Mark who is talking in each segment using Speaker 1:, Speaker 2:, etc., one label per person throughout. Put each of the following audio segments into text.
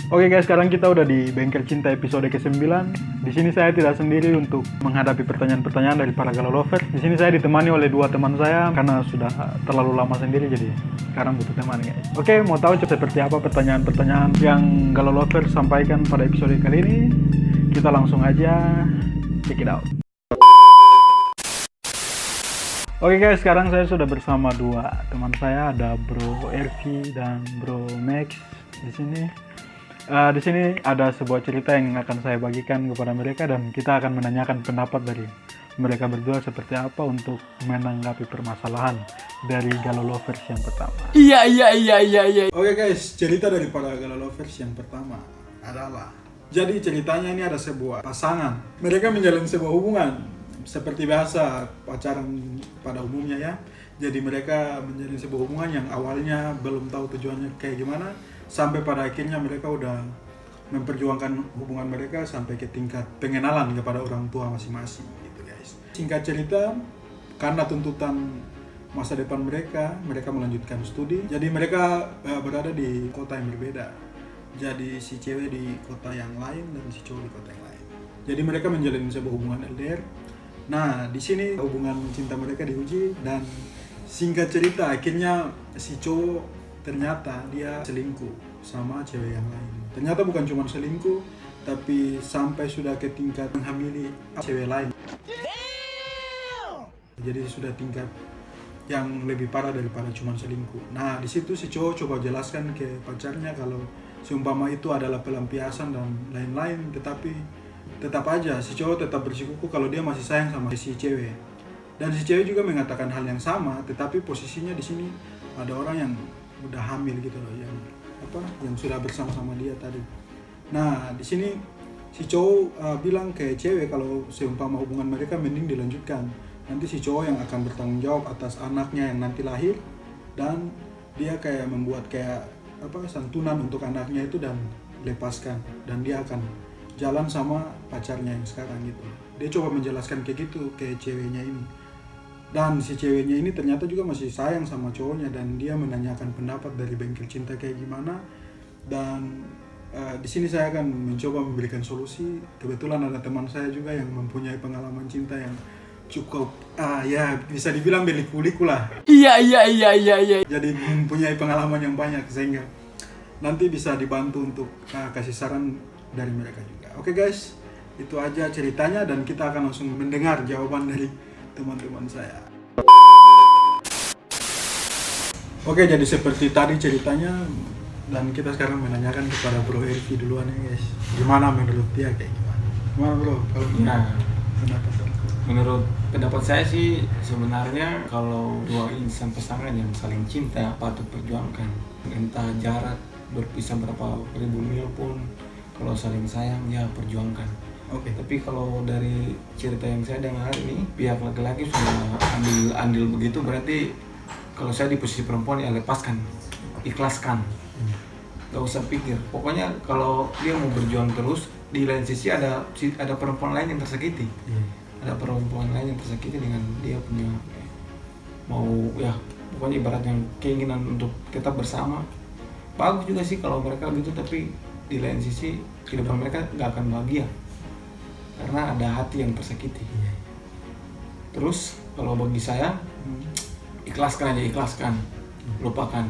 Speaker 1: Oke guys, sekarang kita udah di Bengkel Cinta episode ke-9. Di sini saya tidak sendiri untuk menghadapi pertanyaan-pertanyaan dari para galau lovers. Di sini saya ditemani oleh dua teman saya karena sudah terlalu lama sendiri, jadi sekarang butuh teman guys. Oke, mau tahu seperti apa pertanyaan-pertanyaan yang galau lovers sampaikan pada episode kali ini? Kita langsung aja check it out. Oke guys, sekarang saya sudah bersama dua teman saya, ada Bro Ervi dan Bro Max di sini. Di sini ada sebuah cerita yang akan saya bagikan kepada mereka dan kita akan menanyakan pendapat dari mereka berdua seperti apa untuk menanggapi permasalahan dari galau lovers yang pertama. Iya. Oke guys, cerita dari para galau lovers yang pertama adalah, jadi ceritanya ini ada sebuah pasangan. Mereka menjalin sebuah hubungan seperti biasa pacaran pada umumnya ya. Jadi mereka menjalin sebuah hubungan yang awalnya belum tahu tujuannya kayak gimana, sampai pada akhirnya mereka udah memperjuangkan hubungan mereka sampai ke tingkat pengenalan kepada orang tua masing-masing gitu guys. Singkat cerita, karena tuntutan masa depan mereka melanjutkan studi. Jadi mereka berada di kota yang berbeda. Jadi si cewek di kota yang lain dan si cowok di kota yang lain. Jadi mereka menjalin sebuah hubungan LDR. Nah, di sini hubungan cinta mereka diuji dan singkat cerita akhirnya si cowok ternyata dia selingkuh sama cewek yang lain. Ternyata bukan cuma selingkuh, tapi sampai sudah ke tingkat menghamili cewek lain. Jadi sudah tingkat yang lebih parah daripada cuma selingkuh. Nah, di situ si cowok coba jelaskan ke pacarnya kalau seumpama itu adalah pelampiasan dan lain-lain, tetapi tetap aja si cowok tetap bersikukuh kalau dia masih sayang sama si cewek. Dan si cewek juga mengatakan hal yang sama, tetapi posisinya di sini ada orang yang udah hamil gitu loh, yang sudah bersama-sama dia tadi. Nah, di sini si cowok bilang ke cewek kalau seumpama hubungan mereka mending dilanjutkan. Nanti si cowok yang akan bertanggung jawab atas anaknya yang nanti lahir, dan dia kayak membuat kayak santunan untuk anaknya itu dan lepaskan, dan dia akan jalan sama pacarnya yang sekarang gitu. Dia coba menjelaskan kayak gitu ke ceweknya ini. Dan si ceweknya ini ternyata juga masih sayang sama cowoknya dan dia menanyakan pendapat dari Bengkel Cinta kayak gimana. Dan di sini saya akan mencoba memberikan solusi. Kebetulan ada teman saya juga yang mempunyai pengalaman cinta yang cukup ya bisa dibilang berliku-liku lah. Iya. Jadi mempunyai pengalaman yang banyak sehingga nanti bisa dibantu untuk kasih saran dari mereka juga. Oke guys, itu aja ceritanya dan kita akan langsung mendengar jawaban dari teman-teman saya. Oke, jadi seperti tadi ceritanya dan kita sekarang menanyakan kepada Bro Ervi duluan ya guys. Gimana menurut dia kayak gimana? Gimana Bro? Kalau
Speaker 2: menurut pendapat saya sih sebenarnya kalau dua insan pasangan yang saling cinta patut perjuangkan. Entah jarak berpisah berapa ribu mil pun, kalau saling sayang ya perjuangkan. Oke. Tapi kalau dari cerita yang saya dengar ini, pihak laki-laki sudah andil begitu, berarti kalau saya di posisi perempuan ya lepaskan, ikhlaskan, gak usah pikir. Pokoknya kalau dia mau berjuang terus, di lain sisi ada perempuan lain yang tersakiti, ada perempuan lain yang tersakiti dengan dia punya mau ya pokoknya ibarat yang keinginan untuk tetap bersama. Bagus juga sih kalau mereka gitu, tapi di lain sisi kehidupan mereka gak akan bahagia karena ada hati yang tersakiti. Terus kalau bagi saya ikhlaskan, lupakan.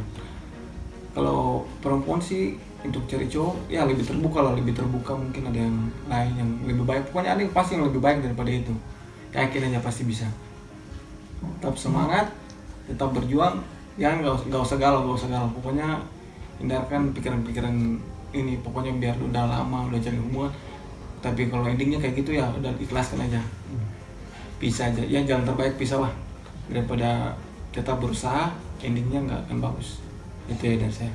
Speaker 2: Kalau perempuan sih untuk cari cowok ya lebih terbuka mungkin ada yang lain yang lebih baik. Pokoknya ada yang pasti yang lebih baik daripada itu. Yakin aja pasti bisa. Tetap semangat, tetap berjuang, jangan gak usah galau. Pokoknya hindarkan pikiran-pikiran ini. Pokoknya biar udah lama udah cari hubungan, tapi kalau endingnya kayak gitu ya udah ikhlaskan aja. Pisah aja, ya jalan terbaik pisah lah daripada tetap berusaha endingnya nggak akan bagus. Itu ya dari saya.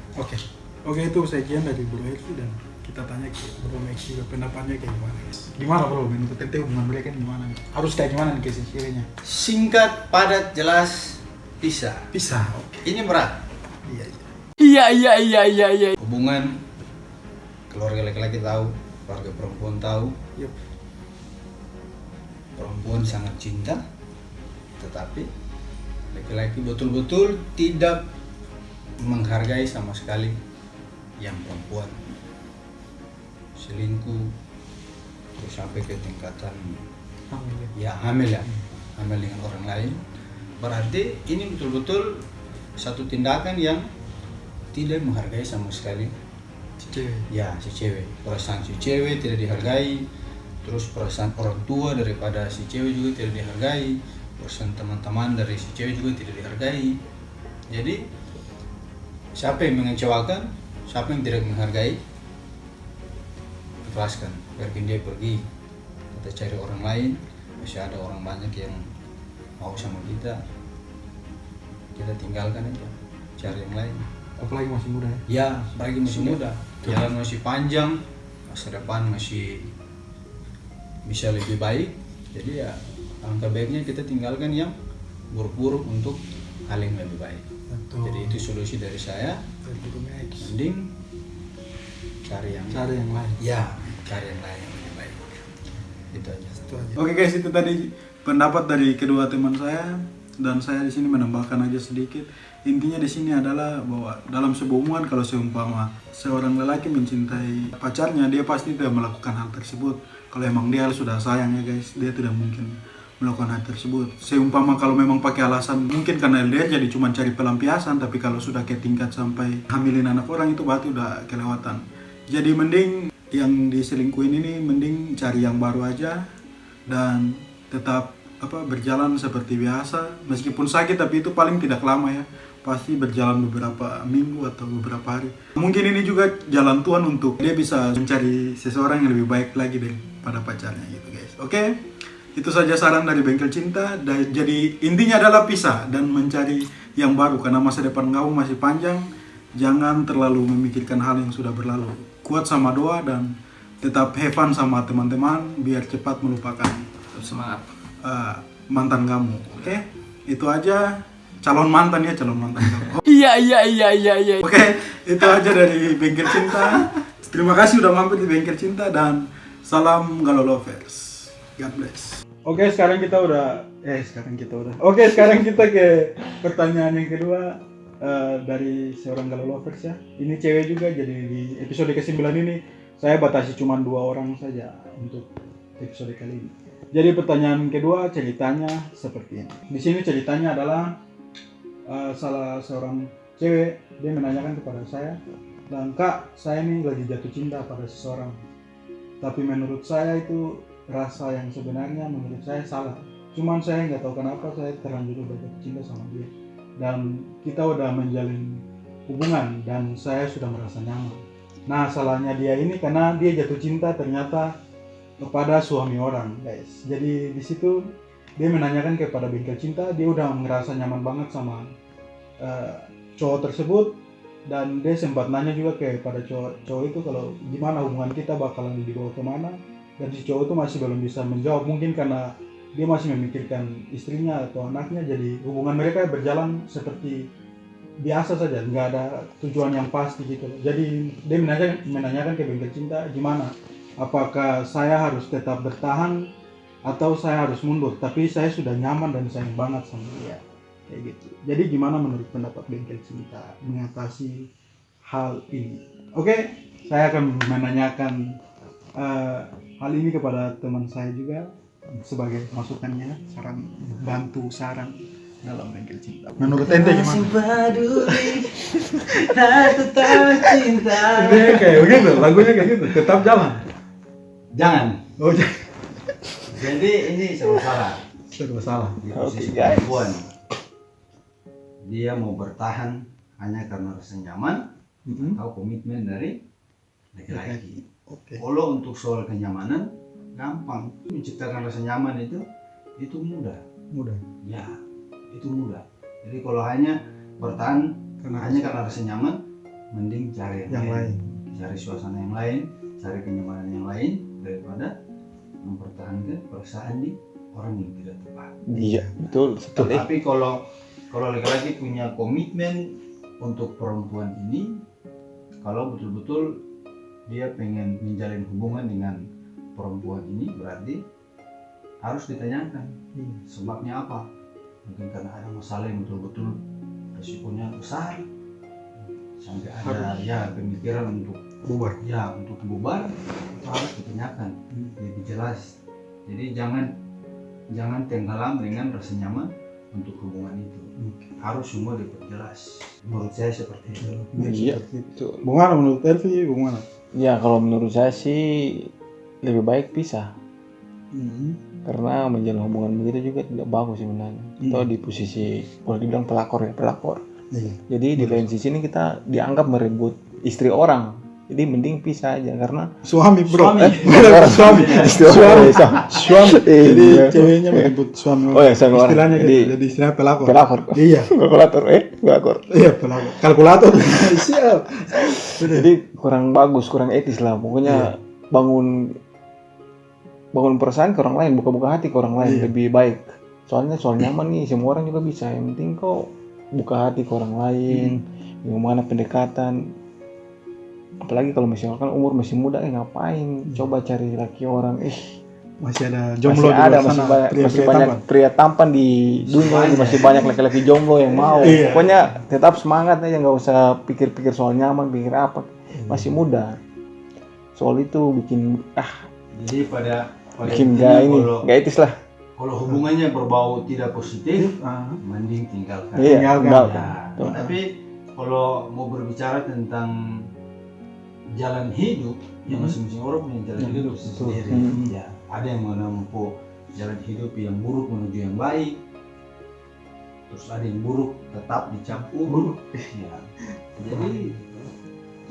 Speaker 1: Oke, itu sekian dari Bro Ervi dan kita tanya ke Bro Max juga pendapatnya kayak gimana. Gimana Bro, menurut ente hubungan mereka gimana? Harus kayak gimana nih ciri-cirinya?
Speaker 3: Singkat, padat, jelas, pisah.
Speaker 1: Oke.
Speaker 3: Ini berat.
Speaker 1: Iya.
Speaker 3: Hubungan keluarga laki-laki tahu, keluarga perempuan tahu.
Speaker 1: Yep.
Speaker 3: Perempuan sangat cinta, tetapi laki-laki betul-betul tidak menghargai sama sekali yang perempuan. selingkuh, terus sampai ke tingkatan
Speaker 2: Hamil.
Speaker 3: hamil hamil dengan orang lain, berarti ini betul-betul satu tindakan yang tidak menghargai sama sekali si cewek. Perasaan si cewek tidak dihargai, terus perasaan orang tua daripada si cewek juga tidak dihargai, perasaan teman-teman dari si cewek juga tidak dihargai. Jadi siapa yang mengecewakan, siapa yang tidak menghargai, ikhlaskan, biarkan dia pergi. Kita cari orang lain, masih ada orang banyak yang mau sama kita tinggalkan aja, cari yang lain.
Speaker 1: Apalagi masih muda ya.
Speaker 3: Ya, apalagi masih muda, jalan masih panjang, masa depan masih bisa lebih baik. Jadi ya alangkah baiknya kita tinggalkan yang buruk-buruk untuk hal yang lebih baik.
Speaker 1: Betul.
Speaker 3: Jadi itu solusi dari saya. Mending cari yang
Speaker 1: lain.
Speaker 3: Ya, cari yang lain yang lebih baik. Itu aja.
Speaker 1: Oke guys, itu tadi pendapat dari kedua teman saya, dan saya di sini menambahkan aja sedikit. Intinya di sini adalah bahwa dalam sebuah hubungan, kalau seumpama seorang lelaki mencintai pacarnya, dia pasti tidak melakukan hal tersebut. Kalau emang dia sudah sayang ya guys, dia tidak mungkin melakukan hal tersebut. Seumpama kalau memang pakai alasan mungkin karena LDR jadi cuma cari pelampiasan, tapi kalau sudah ke tingkat sampai hamilin anak orang, itu berarti udah kelewatan. Jadi mending yang diselingkuhin ini mending cari yang baru aja dan tetap berjalan seperti biasa, meskipun sakit tapi itu paling tidak lama ya, pasti berjalan beberapa minggu atau beberapa hari. Mungkin ini juga jalan Tuhan untuk dia bisa mencari seseorang yang lebih baik lagi daripada pacarnya gitu guys. Oke, itu saja saran dari Bengkel Cinta. Jadi intinya adalah pisah dan mencari yang baru karena masa depan kamu masih panjang. Jangan terlalu memikirkan hal yang sudah berlalu. Kuat sama doa dan tetap have fun sama teman-teman biar cepat melupakan
Speaker 2: Semangat.
Speaker 1: mantan kamu. Oke? Itu aja. Calon mantan kamu.
Speaker 2: Iya.
Speaker 1: Oke, itu aja dari Bengkel Cinta. Terima kasih udah mampir di Bengkel Cinta dan salam Galau Lovers. God bless. Oke, sekarang kita ke pertanyaan yang kedua dari seorang Galau Lovers ya. Ini cewek juga, jadi di episode ke-9 ini saya batasi cuma 2 orang saja untuk episode kali ini. Jadi pertanyaan kedua ceritanya seperti ini. Di sini ceritanya adalah salah seorang cewek, dia menanyakan kepada saya, dan Kak, saya ini lagi jatuh cinta pada seseorang. Tapi menurut saya itu rasa yang sebenarnya menurut saya salah. Cuman saya nggak tahu kenapa saya terlanjur udah jatuh cinta sama dia. Dan kita udah menjalin hubungan dan saya sudah merasa nyaman. Nah, salahnya dia ini karena dia jatuh cinta ternyata kepada suami orang, guys. Jadi di situ dia menanyakan kepada Bengkel Cinta, dia udah ngerasa nyaman banget sama cowok tersebut, dan dia sempat nanya juga kepada cowok itu kalau gimana hubungan kita bakalan dibawa kemana, dan si cowok itu masih belum bisa menjawab, mungkin karena dia masih memikirkan istrinya atau anaknya. Jadi hubungan mereka berjalan seperti biasa saja, nggak ada tujuan yang pasti gitu. Jadi dia menanyakan ke Bengkel Cinta, gimana? Apakah saya harus tetap bertahan atau saya harus mundur? Tapi saya sudah nyaman dan sayang banget sama dia, kayak gitu. Jadi gimana menurut pendapat Bengkel Cinta mengatasi hal ini? Oke, saya akan menanyakan hal ini kepada teman saya juga sebagai masukannya, saran dalam Bengkel Cinta. Menurut ente gimana? Ini kayak begitu, lagunya kayak gitu. Tetap jalan.
Speaker 3: Jangan.
Speaker 1: Oh, jangan.
Speaker 3: Jadi ini serba salah.
Speaker 1: Serba salah.
Speaker 3: Di posisi perempuan, dia mau bertahan hanya karena rasa nyaman atau komitmen dari laki-laki.
Speaker 1: Oke.
Speaker 3: Kalau untuk soal kenyamanan, gampang. Menciptakan rasa nyaman itu mudah.
Speaker 1: Mudah.
Speaker 3: Ya, itu mudah. Jadi kalau hanya bertahan hanya karena rasa nyaman, mending cari yang lain. Cari suasana yang lain, cari kenyamanan yang lain daripada mempertahankan perasaan di orang yang tidak tepat.
Speaker 2: Iya, betul sekali.
Speaker 3: Tapi kalau laki-laki punya komitmen untuk perempuan ini, kalau betul-betul dia pengen menjalin hubungan dengan perempuan ini, berarti harus ditanyakan sebabnya apa. Mungkin karena ada masalah yang betul-betul resikonya besar, sampai ada pemikiran untuk
Speaker 1: bubar.
Speaker 3: Ya, untuk bubar itu harus ditanyakan lebih jelas. Jadi jangan tenggelam dengan rasa nyaman untuk hubungan itu. Harus semua diperjelas. Menurut saya seperti itu.
Speaker 2: Iya.
Speaker 1: Bagaimana menurut Elvi? Bagaimana?
Speaker 2: Ya kalau menurut saya sih lebih baik pisah. Karena menjalin hubungan begitu juga tidak bagus sebenarnya. Atau di posisi boleh dibilang pelakor.
Speaker 1: Iya.
Speaker 2: Jadi di lain sisi ini kita dianggap merebut istri orang. Jadi mending pisah aja karena
Speaker 1: Suami bro.
Speaker 2: suami.
Speaker 1: Jadi ceweknya merebut suami.
Speaker 2: Oh ya, suami orang.
Speaker 1: Istilahnya
Speaker 2: Jadi
Speaker 1: jadi istilahnya pelakor. Iya.
Speaker 2: Pelakor.
Speaker 1: Iya pelakor. Kalkulator. Siap.
Speaker 2: Jadi kurang bagus, kurang etis lah. Pokoknya bangun perasaan ke orang lain, buka hati ke orang lain lebih baik. Soalnya soal nyaman nih, semua orang juga bisa. Yang penting kau buka hati ke orang lain, gimana pendekatan. Apalagi kalau misalkan umur masih muda, ngapain? Coba cari laki orang,
Speaker 1: masih ada jomblo
Speaker 2: masih banyak pria tampan di dunia ini, masih banyak laki-laki jomblo yang mau. Pokoknya tetap semangat aja, nggak usah pikir-pikir soal nyaman, pikir apa. Masih muda. Soal itu bikin
Speaker 3: Jadi pada
Speaker 2: bikin nggak etis lah.
Speaker 3: Kalau hubungannya berbau tidak positif, mending tinggalkan.
Speaker 2: Tinggalkan.
Speaker 3: Tapi kalau mau berbicara tentang jalan hidup, ya masing-masing orang punya jalan hidup sendiri. Ya, ada yang menempuh jalan hidup yang buruk menuju yang baik. Terus ada yang buruk tetap dicap buruk. Ya. Jadi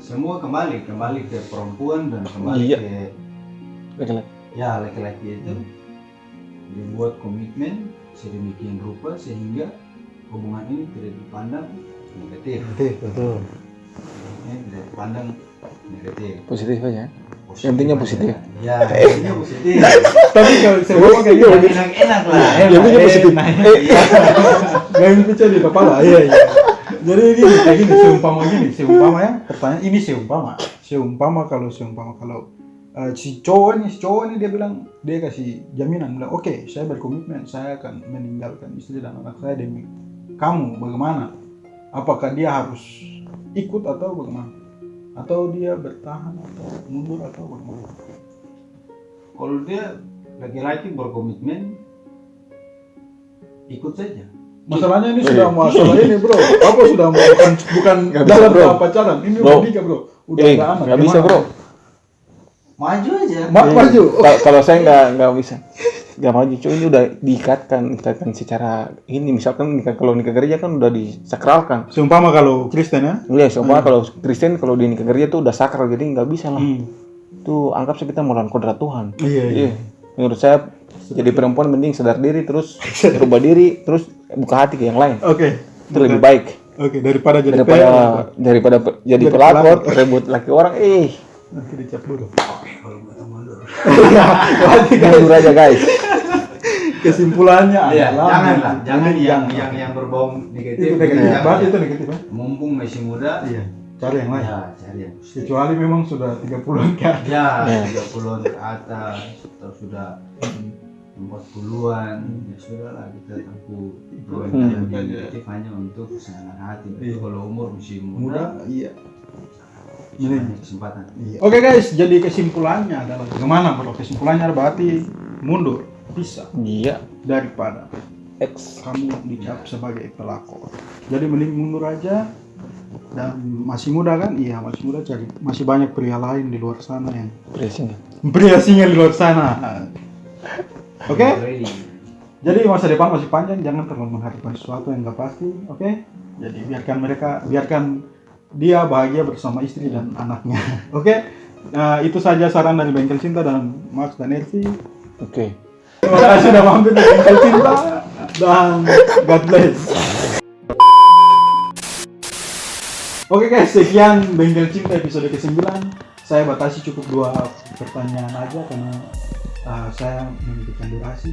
Speaker 3: semua kembali ke perempuan dan kembali ke laki-laki itu dibuat komitmen sedemikian rupa sehingga hubungan ini tidak dipandang negatif.
Speaker 1: Betul.
Speaker 3: Tidak dipandang negatif.
Speaker 2: Positif aja. Intinya positif.
Speaker 3: Ya, intinya positif.
Speaker 1: Tapi kalau saya ngomong kayak gitu
Speaker 3: enak lah.
Speaker 2: Intinya positif.
Speaker 1: Gak bisa di kepala. Iya. Jadi ini kayak gini, seumpama ya. Pertanyaan ini seumpama kalau si cowok ini dia bilang, dia kasih jaminan, bilang oke, saya berkomitmen, saya akan meninggalkan istri dan anak saya demi kamu. Bagaimana? Apakah dia harus ikut atau bagaimana? Atau dia bertahan atau mundur atau bagaimana?
Speaker 3: Kalau dia laki-laki berkomitmen, ikut saja.
Speaker 1: Masalahnya ini sudah masalah ini bro. Apa sudah bukan dalam tahap pacaran? Ini udah nikah bro. Udah ada anak.
Speaker 2: Nggak bisa bro.
Speaker 3: Maju aja.
Speaker 1: Maju.
Speaker 2: Kalau saya nggak bisa. Nggak maju. Cuy, ini udah diikatkan secara ini. Misalkan kalau nikah gereja kan udah disakralkan.
Speaker 1: Seumpama kalau Kristen ya?
Speaker 2: Iya, seumpama kalau Kristen kalau di nikah gereja tuh udah sakral, jadi nggak bisa lah. Tuh anggap sih kita melawan kodrat Tuhan. Iya. Menurut saya jadi perempuan mending sadar diri terus berubah diri terus buka hati ke yang lain.
Speaker 1: Oke.
Speaker 2: Itu lebih baik.
Speaker 1: Oke, daripada
Speaker 2: jadi pelakor rebut laki orang.
Speaker 1: Nanti dicap dulu.
Speaker 2: Mundur aja guys.
Speaker 1: Kesimpulannya
Speaker 3: adalah jangan yang berbau negatif.
Speaker 1: Itu negatif ya.
Speaker 3: Mumpung masih muda,
Speaker 1: cari yang lain.
Speaker 3: Ya, cari yang
Speaker 1: kecuali memang sudah 30-an ke atas.
Speaker 3: Ya, 30-an ke atas atau sudah 40-an. Ya sudahlah, kita tempuh yang negatif hanya untuk kesenangan hati. Tapi kalau umur masih muda, ini kesempatan.
Speaker 1: Oke guys, jadi kesimpulannya adalah bagaimana bro? Kesimpulannya berarti mundur, pisah.
Speaker 2: Iya.
Speaker 1: Daripada kamu dicap sebagai pelakor. Jadi mending mundur aja. Dan masih muda kan? Iya, masih muda, cari masih banyak pria lain di luar sana yang pria singa di luar sana. Oke? Jadi masa depan masih panjang, jangan terlalu mengharapkan sesuatu yang nggak pasti. Oke? Jadi biarkan dia bahagia bersama istri dan anaknya. Oke? Itu saja saran dari Bengkel Cinta dan Max dan Elvi.
Speaker 2: Oke.
Speaker 1: Terima kasih sudah mampir di Bengkel Cinta dan God bless. Oke guys, sekian Bengkel Cinta episode ke-9. Saya batasi cukup 2 pertanyaan aja karena saya memikirkan durasi.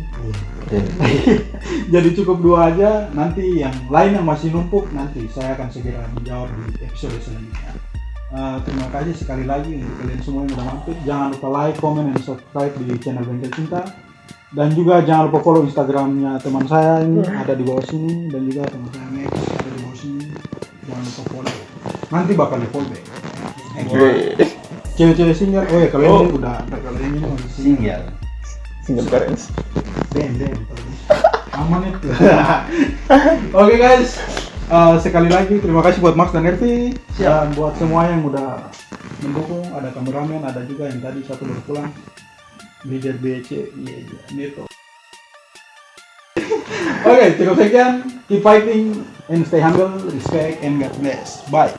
Speaker 1: Jadi cukup 2 aja, nanti yang lain yang masih numpuk nanti saya akan segera menjawab di episode selanjutnya. Terima kasih sekali lagi untuk kalian semua yang sudah mampir. Jangan lupa like, comment, dan subscribe di channel Bengkel Cinta. Dan juga jangan lupa follow Instagramnya teman saya ini ada di bawah sini, dan juga teman saya Max ada di bawah sini. Jangan lupa follow. Nanti bakal di follow back. Cewek-cewek single, oh ya kalau ini udah, kalau ini masih
Speaker 3: Single.
Speaker 4: Single parents.
Speaker 1: Den. Aman itu. Oke guys, sekali lagi terima kasih buat Max dan Ervi dan buat semua yang udah mendukung. Ada kameramen, ada juga yang tadi satu baru pulang. Leader BC, iya Neto. Oke, cukup sekian. Keep fighting and stay humble, respect and God bless. Bye.